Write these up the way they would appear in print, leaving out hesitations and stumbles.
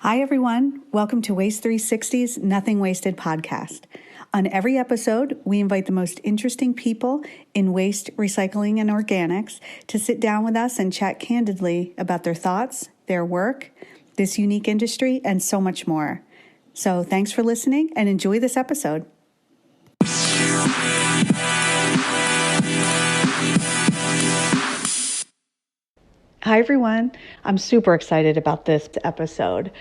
Hi, everyone. Welcome to Waste 360's Nothing Wasted podcast. On every episode, we invite the most interesting people in waste, recycling, and organics to sit down with us and chat candidly about their thoughts, their work, this unique industry, and so much more. So thanks for listening and enjoy this episode. Hi, everyone. I'm super excited about this episode.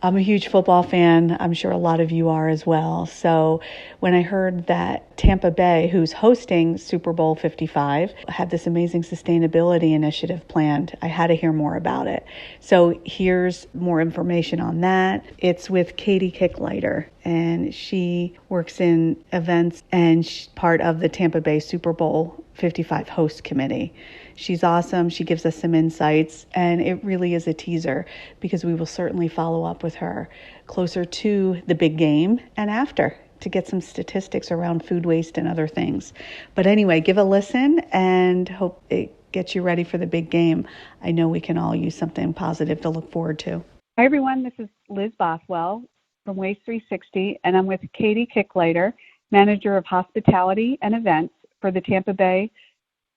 I'm a huge football fan. I'm sure a lot of you are as well. So when I heard that Tampa Bay, who's hosting Super Bowl 55, had this amazing sustainability initiative planned, I had to hear more about it. So here's more information on that. It's with Katie Kicklighter, and she works in events and she's part of the Tampa Bay Super Bowl 55 host committee. She's awesome. She gives us some insights, and it really is a teaser because we will certainly follow up with her closer to the big game and after to get some statistics around food waste and other things. But anyway, give a listen and hope it gets you ready for the big game. I know we can all use something positive to look forward to. Hi, everyone. This is Liz Bothwell from Waste 360, and I'm with Katie Kicklighter, Manager of Hospitality and Events for the Tampa Bay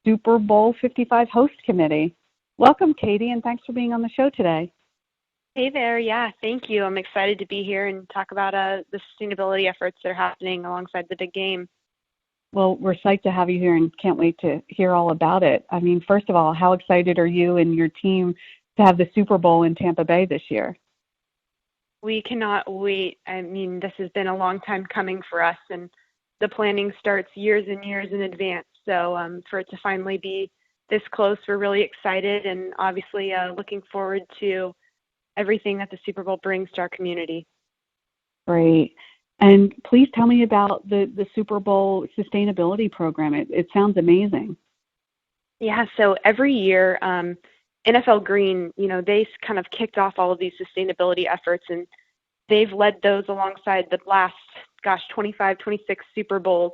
Super Bowl 55 host committee. Welcome, Katie, and thanks for being on the show today. Hey there. Yeah, thank you. I'm excited to be here and talk about the sustainability efforts that are happening alongside the big game. Well, we're psyched to have you here and can't wait to hear all about it. I mean, first of all, how excited are you and your team to have the Super Bowl in Tampa Bay this year? We cannot wait. I mean, this has been a long time coming for us, and the planning starts years and years in advance. So for it to finally be this close, we're really excited and obviously looking forward to everything that the Super Bowl brings to our community. Great. And please tell me about the Super Bowl sustainability program. It sounds amazing. Yeah, so every year, NFL Green, they kind of kicked off all of these sustainability efforts, and they've led those alongside the last, 25, 26 Super Bowls.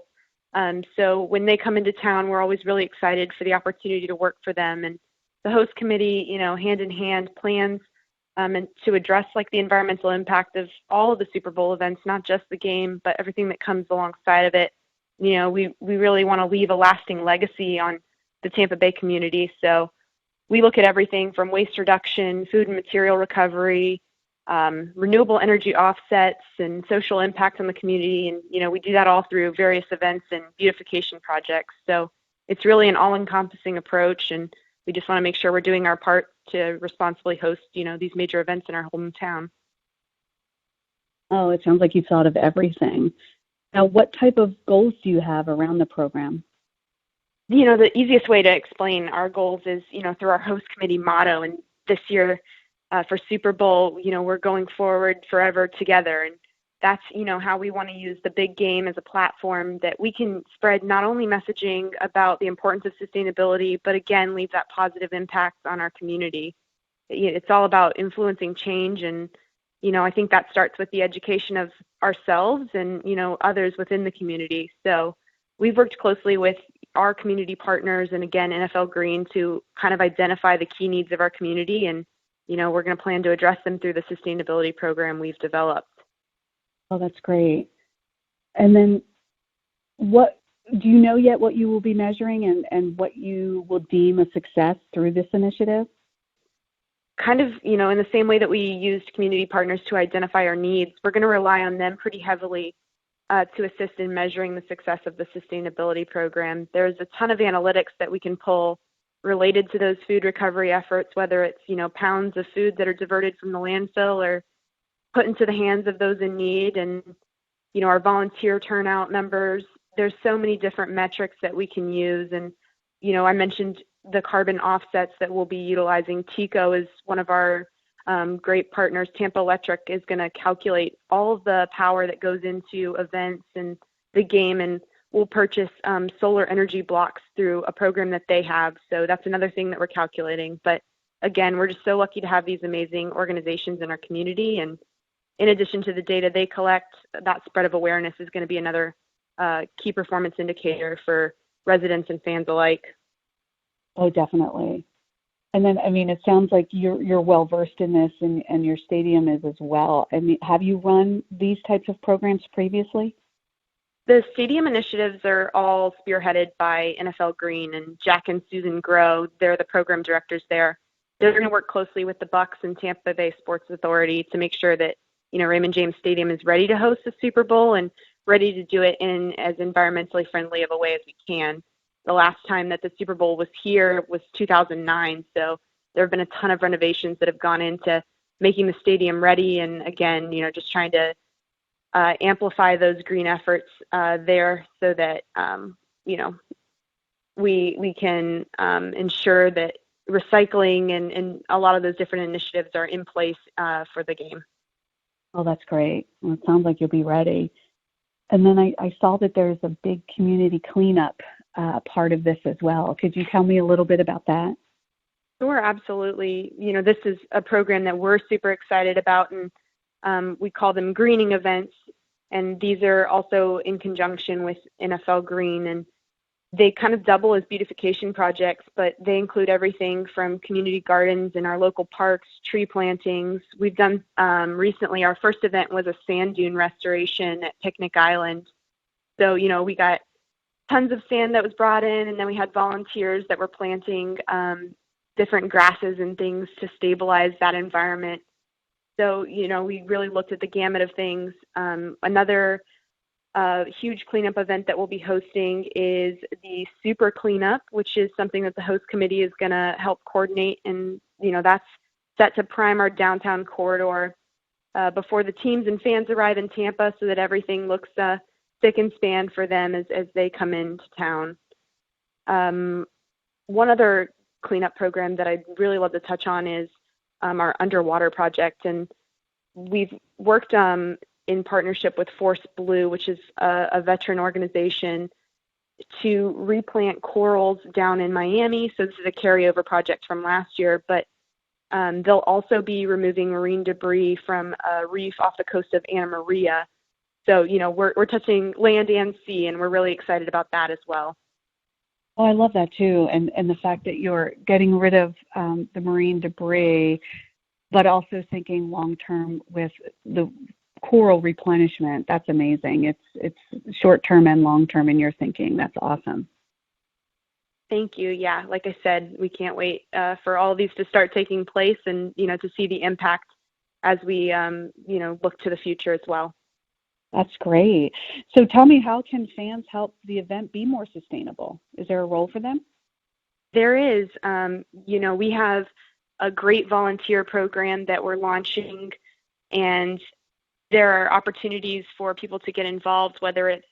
So when they come into town, we're always really excited for the opportunity to work for them. And the host committee, hand in hand, plans and to address like the environmental impact of all of the Super Bowl events, not just the game, but everything that comes alongside of it. We really want to leave a lasting legacy on the Tampa Bay community. So we look at everything from waste reduction, food and material recovery, renewable energy offsets, and social impact on the community. And, we do that all through various events and beautification projects. So it's really an all-encompassing approach, and we just want to make sure we're doing our part to responsibly host, these major events in our hometown. Oh, it sounds like you've thought of everything. Now, what type of goals do you have around the program? The easiest way to explain our goals is, through our host committee motto. And this year for Super Bowl, we're going forward forever together. And that's, how we want to use the big game as a platform that we can spread not only messaging about the importance of sustainability, but again, leave that positive impact on our community. It's all about influencing change. And, I think that starts with the education of ourselves and, others within the community. So we've worked closely with our community partners and, again, NFL Green to kind of identify the key needs of our community. And, we're going to plan to address them through the sustainability program we've developed. Oh, that's great. And then what do you know yet what you will be measuring and what you will deem a success through this initiative? Kind of, in the same way that we used community partners to identify our needs, we're going to rely on them pretty heavily to assist in measuring the success of the sustainability program. There's a ton of analytics that we can pull related to those food recovery efforts, whether it's, pounds of food that are diverted from the landfill or put into the hands of those in need, and, our volunteer turnout numbers. There's so many different metrics that we can use. And, I mentioned the carbon offsets that we'll be utilizing. TECO is one of our great partners. Tampa Electric is going to calculate all of the power that goes into events and the game, and we'll purchase solar energy blocks through a program that they have. So that's another thing that we're calculating. But again, we're just so lucky to have these amazing organizations in our community. And in addition to the data they collect, that spread of awareness is going to be another key performance indicator for residents and fans alike. Oh, definitely. And then, I mean, it sounds like you're well versed in this, and your stadium is as well. I mean, have you run these types of programs previously? The stadium initiatives are all spearheaded by NFL Green, and Jack and Susan Grow. They're the program directors there. They're going to work closely with the Bucks and Tampa Bay Sports Authority to make sure that, Raymond James Stadium is ready to host the Super Bowl and ready to do it in as environmentally friendly of a way as we can. The last time that the Super Bowl was here was 2009, so there have been a ton of renovations that have gone into making the stadium ready, and again, just trying to amplify those green efforts there so that, we can ensure that recycling and a lot of those different initiatives are in place for the game. Oh, that's great. Well, it sounds like you'll be ready. And then I saw that there's a big community cleanup part of this as well. Could you tell me a little bit about that? Sure, absolutely. This is a program that we're super excited about, and we call them greening events. And these are also in conjunction with NFL Green, and they kind of double as beautification projects, but they include everything from community gardens in our local parks, tree plantings. We've done recently, our first event was a sand dune restoration at Picnic Island. So, we got tons of sand that was brought in, and then we had volunteers that were planting different grasses and things to stabilize that environment. So, we really looked at the gamut of things. Another huge cleanup event that we'll be hosting is the Super Cleanup, which is something that the host committee is going to help coordinate. And, that's set to prime our downtown corridor before the teams and fans arrive in Tampa so that everything looks spick and span for them as they come into town. One other cleanup program that I'd really love to touch on is our underwater project. And we've worked in partnership with Force Blue, which is a veteran organization, to replant corals down in Miami. So this is a carryover project from last year, but they'll also be removing marine debris from a reef off the coast of Anna Maria. So, we're touching land and sea, and we're really excited about that as well. Oh, I love that too. And the fact that you're getting rid of the marine debris, but also thinking long-term with the coral replenishment. That's amazing. It's short-term and long-term in your thinking. That's awesome. Thank you. Yeah, like I said, we can't wait for all of these to start taking place and, to see the impact as we, look to the future as well. That's great. So tell me, how can fans help the event be more sustainable? Is there a role for them? There is. We have a great volunteer program that we're launching, and there are opportunities for people to get involved, whether it's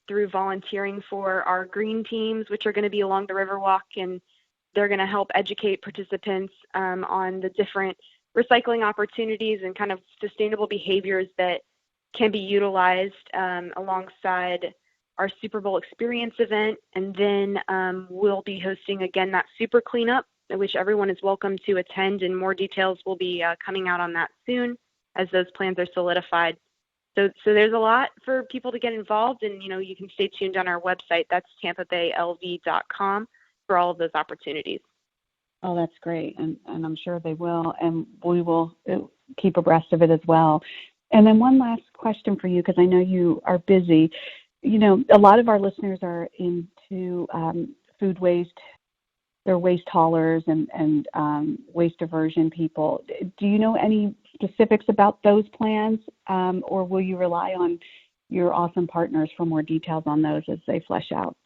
through volunteering for our green teams, which are going to be along the Riverwalk, and they're going to help educate participants on the different recycling opportunities and kind of sustainable behaviors that can be utilized alongside our Super Bowl experience event. And then we'll be hosting, again, that Super Cleanup, which everyone is welcome to attend, and more details will be coming out on that soon as those plans are solidified. So there's a lot for people to get involved, and you can stay tuned on our website. That's tampabaylv.com for all of those opportunities. Oh, that's great, and I'm sure they will, and we will keep abreast of it as well. And then one last question for you, because I know you are busy. A lot of our listeners are into food waste. They're waste haulers and waste diversion people. Do you know any specifics about those plans, or will you rely on your awesome partners for more details on those as they flesh out?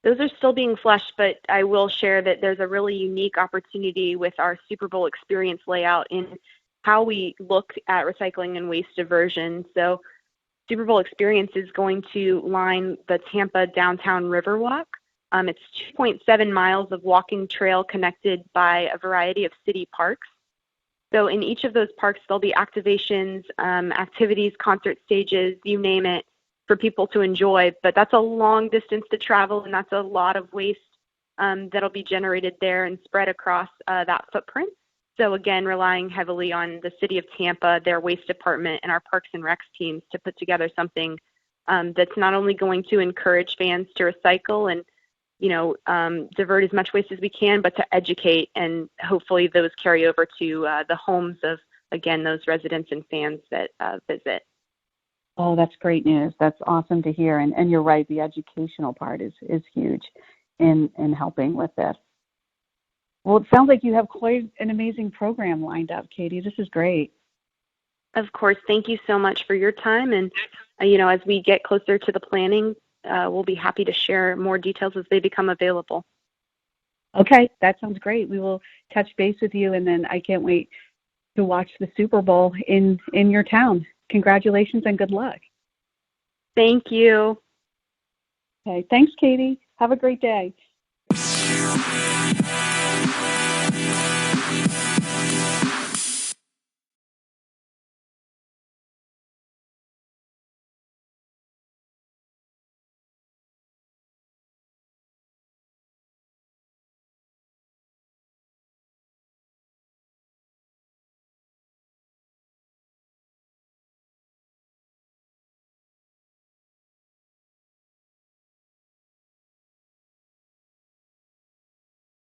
Those are still being fleshed, but I will share that there's a really unique opportunity with our Super Bowl experience layout in how we look at recycling and waste diversion. So Super Bowl experience is going to line the Tampa downtown Riverwalk. It's 2.7 miles of walking trail connected by a variety of city parks. So in each of those parks, there'll be activations, activities, concert stages, you name it, for people to enjoy. But that's a long distance to travel, and that's a lot of waste that'll be generated there and spread across that footprint. So again, relying heavily on the city of Tampa, their waste department, and our Parks and Recs teams to put together something that's not only going to encourage fans to recycle and divert as much waste as we can, but to educate, and hopefully those carry over to the homes of, again, those residents and fans that visit. Oh, that's great news. That's awesome to hear. And you're right, the educational part is huge in helping with this. Well, it sounds like you have quite an amazing program lined up, Katie. This is great. Of course. Thank you so much for your time. And, as we get closer to the planning, we'll be happy to share more details as they become available. Okay, that sounds great. We will touch base with you, and then I can't wait to watch the Super Bowl in your town. Congratulations and good luck. Thank you. Okay, thanks, Katie. Have a great day.